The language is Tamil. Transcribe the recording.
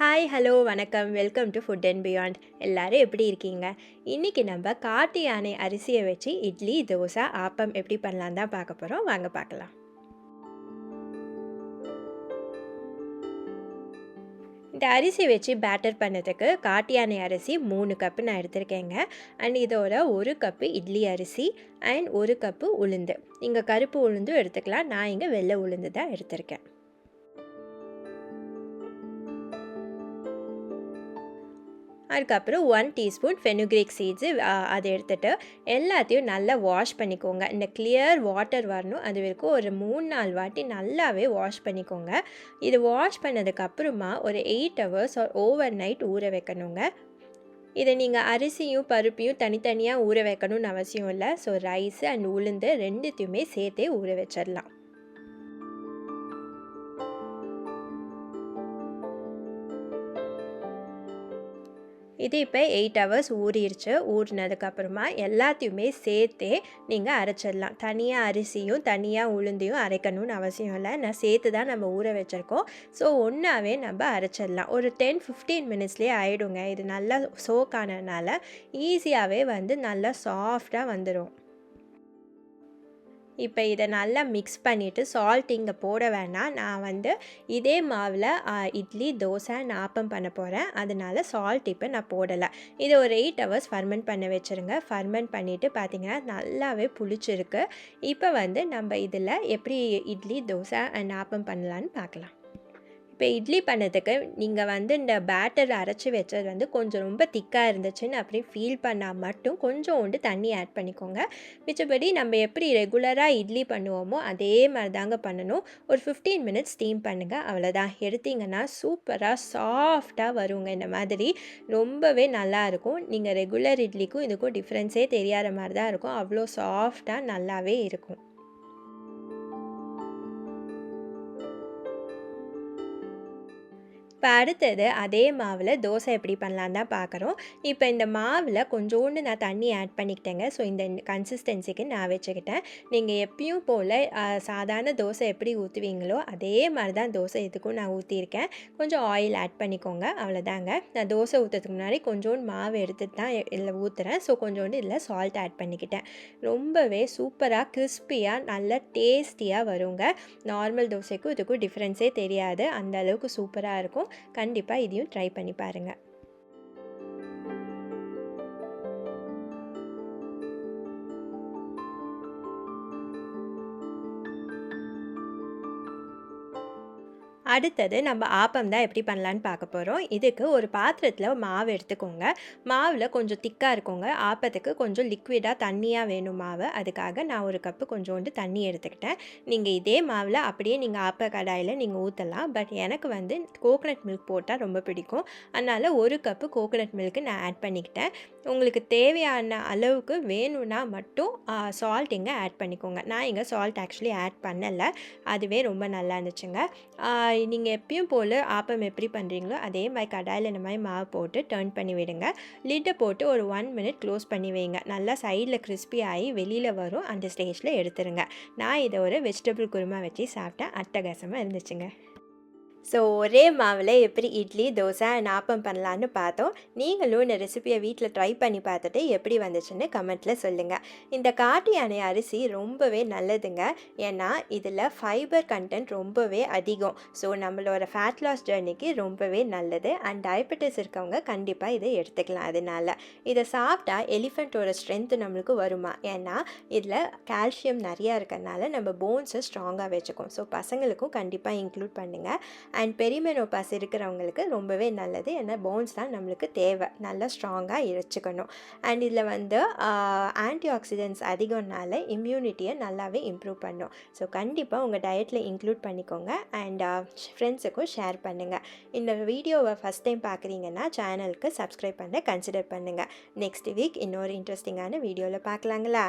ஹாய் ஹலோ வணக்கம் welcome to food and beyond. எல்லோரும் எப்படி இருக்கீங்க? இன்றைக்கி நம்ம காட்டு யானை அரிசியை வச்சு இட்லி தோசை ஆப்பம் எப்படி பண்ணலாம் தான் பார்க்க போகிறோம். வாங்க பார்க்கலாம். இந்த அரிசி வச்சு பேட்டர் பண்ணதுக்கு காட்டு யானை அரிசி 3 கப்பு நான் எடுத்திருக்கேங்க. அண்ட் இதோட 1 கப்பு இட்லி அரிசி அண்ட் 1 கப்பு உளுந்து. இங்கே கருப்பு உளுந்தும் எடுத்துக்கலாம், நான் இங்கே வெள்ளை உளுந்து தான் எடுத்திருக்கேன். அதுக்கப்புறம் 1 டீஸ்பூன் ஃபெனுக்ரீக் சீட்ஸு அதை எடுத்துகிட்டு எல்லாத்தையும் நல்லா வாஷ் பண்ணிக்கோங்க. இந்த கிளியர் வாட்டர் வரணும், அது வரைக்கும் ஒரு 3-4 வாட்டி நல்லாவே வாஷ் பண்ணிக்கோங்க. இது வாஷ் பண்ணதுக்கப்புறமா ஒரு 8 ஹவர்ஸ் ஓவர் நைட் ஊற வைக்கணுங்க. இதை நீங்கள் அரிசியும் பருப்பையும் தனித்தனியாக ஊற வைக்கணும்னு அவசியம் இல்லை. ஸோ ரைஸு அண்ட் உளுந்து ரெண்டுத்தையுமே சேர்த்தே ஊற வச்சிடலாம். இது இப்போ 8 ஹவர்ஸ் ஊறிடுச்சு. ஊறினதுக்கப்புறமா எல்லாத்தையுமே சேர்த்தே நீங்கள் அரைச்சிடலாம். தனியாக அரிசியும் தனியாக உளுந்தையும் அரைக்கணும்னு அவசியம் இல்லை, நான் சேர்த்து தான் நம்ம ஊற வச்சுருக்கோம். ஸோ ஒன்றாவே நம்ம அரைச்சிடலாம். ஒரு 10-15 மினிட்ஸ்லேயே ஆகிடுங்க. இது நல்லா சோக் ஆனதுனால ஈஸியாகவே நல்லா சாஃப்டாக வந்துடும். இப்போ இதை நல்லா மிக்ஸ் பண்ணிவிட்டு சால்ட் இங்கே போட வேணாம். நான் இதே மாவில் இட்லி தோசை ஆப்பம் பண்ண போகிறேன், அதனால சால்ட் இப்போ நான் போடலை. இதை ஒரு 8 ஹவர்ஸ் ஃபர்மெண்ட் பண்ண வச்சுருங்க. ஃபர்மெண்ட் பண்ணிவிட்டு பார்த்திங்கன்னா நல்லாவே புளிச்சிருக்கு. இப்போ நம்ம இதில் எப்படி இட்லி தோசை அண்ட் ஆப்பம் பண்ணலான்னு பார்க்கலாம். இப்போ இட்லி பண்ணதுக்கு நீங்கள் இந்த பேட்டர் அரைச்சி வச்சது கொஞ்சம் ரொம்ப திக்காக இருந்துச்சுன்னு அப்படி ஃபீல் பண்ணால் மட்டும் கொஞ்சோண்டு தண்ணி ஆட் பண்ணிக்கோங்க. மிச்சபடி நம்ம எப்படி ரெகுலராக இட்லி பண்ணுவோமோ அதே மாதிரி தாங்க பண்ணணும். ஒரு 15 மினிட்ஸ் ஸ்டீம் பண்ணுங்கள், அவ்வளோதான். எடுத்திங்கன்னா சூப்பராக சாஃப்டாக வருங்க. இந்த மாதிரி ரொம்பவே நல்லாயிருக்கும். நீங்கள் ரெகுலர் இட்லிக்கும் இதுக்கும் டிஃப்ரென்ஸே தெரியாத மாதிரி தான் இருக்கும். அவ்வளோ சாஃப்டாக நல்லாவே இருக்கும். இப்போ அடுத்தது அதே மாவில் தோசை எப்படி பண்ணலான்னு தான் பார்க்குறோம். இப்போ இந்த மாவில் கொஞ்சோண்டு நான் தண்ணி ஆட் பண்ணிக்கிட்டேங்க. ஸோ இந்த கன்சிஸ்டன்சிக்கு நான் வச்சுக்கிட்டேன். நீங்கள் எப்பயும் போல் சாதாரண தோசை எப்படி ஊற்றுவீங்களோ அதே மாதிரி தான் தோசை இதுக்கும் நான் ஊற்றியிருக்கேன். கொஞ்சம் ஆயில் ஆட் பண்ணிக்கோங்க, அவ்வளோதாங்க. நான் தோசை ஊற்றுறதுக்கு முன்னாடி கொஞ்சோண்டு மாவு எடுத்துகிட்டு தான் இதில் ஊற்றுறேன். ஸோ கொஞ்சோண்டு இதில் சால்ட் ஆட் பண்ணிக்கிட்டேன். ரொம்பவே சூப்பராக கிறிஸ்பியாக நல்ல டேஸ்டியாக வருங்க. நார்மல் தோசைக்கும் இதுக்கும் டிஃப்ரென்ஸே தெரியாது, அந்த அளவுக்கு சூப்பராக இருக்கும். கண்டிப்பாக இதையும் ட்ரை பண்ணி பாருங்கள். அடுத்தது நம்ம ஆப்பம் தான் எப்படி பண்ணலான்னு பார்க்க போகிறோம். இதுக்கு ஒரு பாத்திரத்தில் மாவு எடுத்துக்கோங்க. மாவில் கொஞ்சம் திக்காக இருக்குங்க. ஆப்பத்துக்கு கொஞ்சம் லிக்விடாக தண்ணியாக வேணும் மாவு. அதுக்காக நான் 1 கப்பு கொஞ்சோண்டு தண்ணி எடுத்துக்கிட்டேன். நீங்கள் இதே மாவில் அப்படியே நீங்கள் ஆப்ப கடாயில் நீங்கள் ஊற்றலாம். பட் எனக்கு கோகனட் மில்க் போட்டால் ரொம்ப பிடிக்கும், அதனால் 1 கப்பு கோகனட் மில்க்கு நான் ஆட் பண்ணிக்கிட்டேன். உங்களுக்கு தேவையான அளவுக்கு வேணும்னா மட்டும் சால்ட் இங்கே ஆட் பண்ணிக்கோங்க. நான் இங்கே சால்ட் ஆக்சுவலி ஆட் பண்ணலை, அதுவே ரொம்ப நல்லா இருந்துச்சுங்க. நீங்கள் எப்பயும் போல் ஆப்பம் எப்படி பண்ணுறீங்களோ அதே மாதிரி கடாயில் இந்த மாதிரி மாவு போட்டு டர்ன் பண்ணி விடுங்க. லிட்டை போட்டு ஒரு 1 மினிட் க்ளோஸ் பண்ணி வைங்க. நல்லா சைடில் கிறிஸ்பி ஆகி வெளியில் வரும், அந்த ஸ்டேஜில் எடுத்துருங்க. நான் இதை ஒரு வெஜிடபிள் குருமா வச்சு சாப்பிட்டேன், அட்டகாசமாக இருந்துச்சுங்க. ஸோ ஒரே மாவில் எப்படி இட்லி தோசை அண்ட் ஆப்பம் பண்ணலான்னு பார்த்தோம். நீங்களும் இந்த ரெசிபியை வீட்டில் ட்ரை பண்ணி பார்த்துட்டு எப்படி வந்துச்சுன்னு கமெண்ட்டில் சொல்லுங்கள். இந்த காட்டு யானை அரிசி ரொம்பவே நல்லதுங்க, ஏன்னா இதில் ஃபைபர் கண்டென்ட் ரொம்பவே அதிகம். ஸோ நம்மளோட ஃபேட் லாஸ் ஜர்னிக்கு ரொம்பவே நல்லது. அண்ட் டயபெட்டிஸ் இருக்கவங்க கண்டிப்பாக இதை எடுத்துக்கலாம். அதனால் இதை சாப்பிட்டா எலிஃபெண்ட்டோட ஸ்ட்ரென்த்து நம்மளுக்கு வருமா, ஏன்னா இதில் கால்சியம் நிறையா இருக்கிறதுனால நம்ம போன்ஸை ஸ்ட்ராங்காக வச்சுக்கோம். ஸோ பசங்களுக்கும் கண்டிப்பாக இன்க்ளூட் பண்ணுங்கள். அண்ட் பெரிமெனோபாஸ் இருக்கிறவங்களுக்கு ரொம்பவே நல்லது, ஏன்னா போன்ஸ் தான் நம்மளுக்கு தேவை, நல்லா ஸ்ட்ராங்காக வச்சுக்கணும். அண்ட் இதில் ஆன்டி ஆக்சிடென்ட்ஸ் அதிகம்னால இம்யூனிட்டியை நல்லாவே இம்ப்ரூவ் பண்ணும். ஸோ கண்டிப்பாக உங்கள் டயட்டில் இன்க்ளூட் பண்ணிக்கோங்க. அண்ட் ஃப்ரெண்ட்ஸுக்கும் ஷேர் பண்ணுங்கள். இந்த வீடியோவை ஃபஸ்ட் டைம் பார்க்குறீங்கன்னா சேனலுக்கு சப்ஸ்கிரைப் பண்ண கன்சிடர் பண்ணுங்கள். நெக்ஸ்ட் வீக் இன்னொரு இன்ட்ரெஸ்டிங்கான வீடியோவில் பார்க்கலாங்களா?